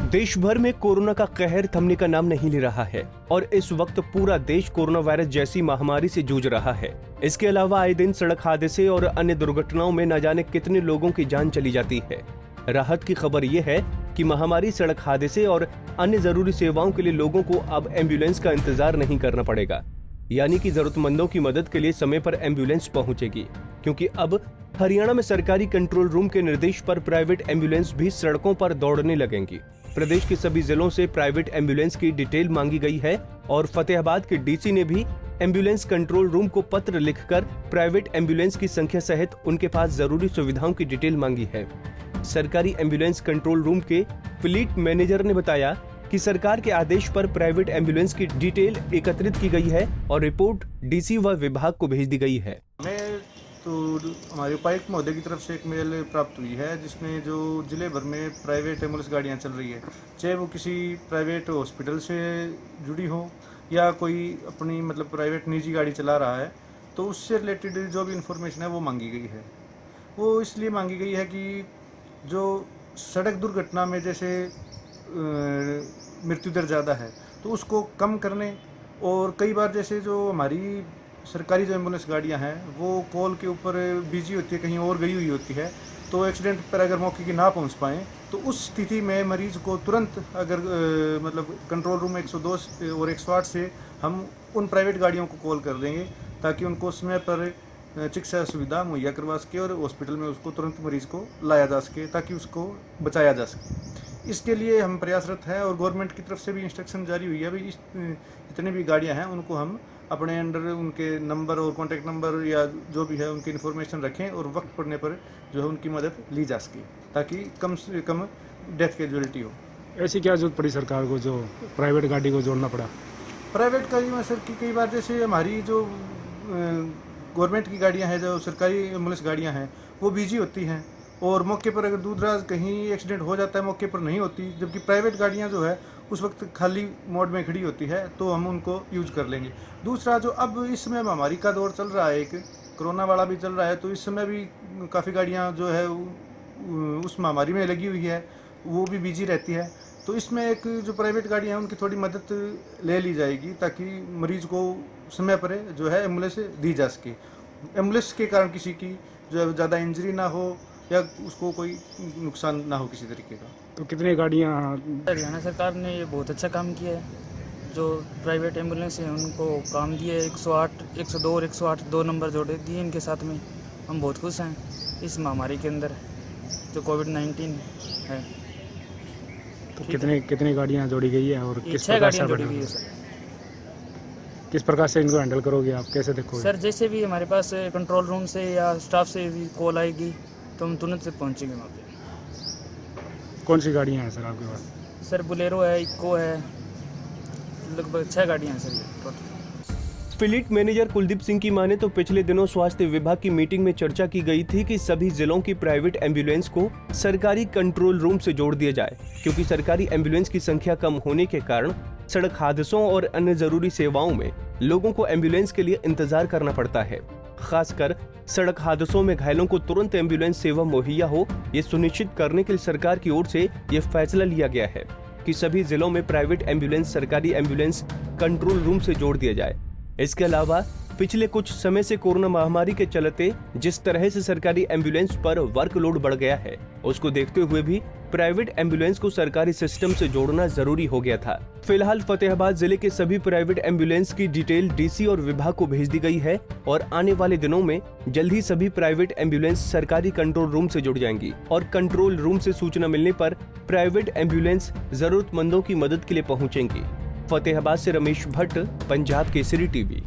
देश भर में कोरोना का कहर थमने का नाम नहीं ले रहा है और इस वक्त पूरा देश कोरोना वायरस जैसी महामारी से जूझ रहा है। इसके अलावा आए दिन सड़क हादसे और अन्य दुर्घटनाओं में न जाने कितने लोगों की जान चली जाती है। राहत की खबर ये है कि महामारी, सड़क हादसे और अन्य जरूरी सेवाओं के लिए लोगों को अब एम्बुलेंस का इंतजार नहीं करना पड़ेगा, यानी कि जरूरतमंदों की मदद के लिए समय पर एम्बुलेंस पहुंचेगी, क्योंकि अब हरियाणा में सरकारी कंट्रोल रूम के निर्देश पर प्राइवेट एम्बुलेंस भी सड़कों पर दौड़ने लगेंगी। प्रदेश के सभी जिलों से प्राइवेट एम्बुलेंस की डिटेल मांगी गई है और फतेहाबाद के डीसी ने भी एम्बुलेंस कंट्रोल रूम को पत्र लिखकर प्राइवेट एम्बुलेंस की संख्या सहित उनके पास जरूरी सुविधाओं की डिटेल मांगी है। सरकारी एम्बुलेंस कंट्रोल रूम के फ्लीट मैनेजर ने बताया कि सरकार के आदेश पर प्राइवेट एम्बुलेंस की डिटेल एकत्रित की गई है और रिपोर्ट डीसी व विभाग को भेज दी गई है। तो हमारे उपायुक्त महोदय की तरफ से एक मेल प्राप्त हुई है, जिसमें जो जिले भर में प्राइवेट एम्बुलेंस गाड़ियां चल रही है, चाहे वो किसी प्राइवेट हॉस्पिटल से जुड़ी हो या कोई अपनी प्राइवेट निजी गाड़ी चला रहा है, तो उससे रिलेटेड जो भी इंफॉर्मेशन है वो मांगी गई है। वो इसलिए मांगी गई है कि जो सड़क दुर्घटना में जैसे मृत्यु दर ज़्यादा है तो उसको कम करने, और कई बार जैसे जो हमारी सरकारी जो एम्बुलेंस गाड़ियां हैं वो कॉल के ऊपर बिजी होती है, कहीं और गई हुई होती है, तो एक्सीडेंट पर अगर मौके की ना पहुंच पाएँ तो उस स्थिति में मरीज को तुरंत अगर कंट्रोल रूम 102 और 108 से हम उन प्राइवेट गाड़ियों को कॉल कर देंगे ताकि उनको समय पर चिकित्सा सुविधा मुहैया करवा सके और हॉस्पिटल में उसको तुरंत मरीज को लाया जा सके ताकि उसको बचाया जा सके। इसके लिए हम प्रयासरत हैं और गवर्नमेंट की तरफ से भी इंस्ट्रक्शन जारी हुई है। भाई जितनी भी गाड़ियां हैं उनको हम अपने अंडर उनके नंबर और कॉन्टैक्ट नंबर या जो भी है उनकी इन्फॉर्मेशन रखें और वक्त पड़ने पर जो है उनकी मदद ली जा सके ताकि कम से कम डेथ कैजुअलिटी हो। ऐसी क्या जरूरत पड़ी सरकार को जो प्राइवेट गाड़ी को जोड़ना पड़ा? प्राइवेट गाड़ी में सर कई बार जैसे हमारी जो गवर्नमेंट की गाड़ियां हैं, जो सरकारी एम्बुलेंस गाड़ियां हैं, वो बिजी होती हैं और मौके पर अगर दूर-दराज कहीं एक्सीडेंट हो जाता है मौके पर नहीं होती, जबकि प्राइवेट गाड़ियां जो है उस वक्त खाली मोड में खड़ी होती है, तो हम उनको यूज कर लेंगे। दूसरा, जो अब इस समय महामारी का दौर चल रहा है, एक कोरोना वाला भी चल रहा है, तो इस समय भी काफ़ी गाड़ियां जो है उस महामारी में लगी हुई है, वो भी बिजी रहती है। तो इसमें एक जो प्राइवेट गाड़ियां हैं उनकी थोड़ी मदद ले ली जाएगी ताकि मरीज को समय पर जो है एम्बुलेंस दी जा सके। एम्बुलेंस के कारण किसी की जो है ज़्यादा इंजरी ना हो या उसको कोई नुकसान ना हो किसी तरीके का। तो कितनी गाड़ियाँ? हरियाणा सरकार ने ये बहुत अच्छा काम किया है। जो प्राइवेट एम्बुलेंस हैं उनको काम दिए, 108, 102 और 108 2 नंबर जोड़े दिए इनके साथ में। हम बहुत खुश हैं इस महामारी के अंदर जो कोविड-19 है। तो कितनी गाड़ियाँ जोड़ी गई है और किस 6 गाड़ियाँ जोड़ी गई है सर। किस प्रकार से इनको हैंडल करोगे आप, कैसे देखोगे? सर जैसे भी हमारे पास कंट्रोल रूम से या स्टाफ से भी कॉल आएगी तो हम तुरंत से पहुँचेंगे वहाँ पे। कौन सी गाड़ियाँ हैं सर आपके पास? सर बुलेरो है, इको है, लगभग 6 गाड़ियाँ हैं सर ये total. Fleet manager Kuldeep Singh की माने तो पिछले दिनों स्वास्थ्य विभाग की मीटिंग में चर्चा की गई थी कि सभी जिलों की प्राइवेट एम्बुलेंस को सरकारी कंट्रोल रूम से जोड़ दिया जाए, क्योंकि सरकारी एम्बुलेंस की संख्या कम होने के कारण सड़क हादसों और अन्य जरूरी सेवाओं में लोगों को एम्बुलेंस के लिए इंतजार करना पड़ता है। खासकर सड़क हादसों में घायलों को तुरंत एम्बुलेंस सेवा मुहैया हो, ये सुनिश्चित करने के लिए सरकार की ओर से ये फैसला लिया गया है कि सभी जिलों में प्राइवेट एम्बुलेंस सरकारी एम्बुलेंस कंट्रोल रूम से जोड़ दिया जाए। इसके अलावा पिछले कुछ समय से कोरोना महामारी के चलते जिस तरह से सरकारी एम्बुलेंस पर वर्कलोड बढ़ गया है, उसको देखते हुए भी प्राइवेट एम्बुलेंस को सरकारी सिस्टम से जोड़ना जरूरी हो गया था। फिलहाल फतेहाबाद जिले के सभी प्राइवेट एम्बुलेंस की डिटेल डीसी और विभाग को भेज दी गई है और आने वाले दिनों में जल्द ही सभी प्राइवेट एम्बुलेंस सरकारी कंट्रोल रूम से जुड़ जाएंगी और कंट्रोल रूम से सूचना मिलने पर प्राइवेट एम्बुलेंस जरूरतमंदों की मदद के लिए पहुंचेंगी। फतेहाबाद से रमेश भट्ट, पंजाब केसरी टीवी।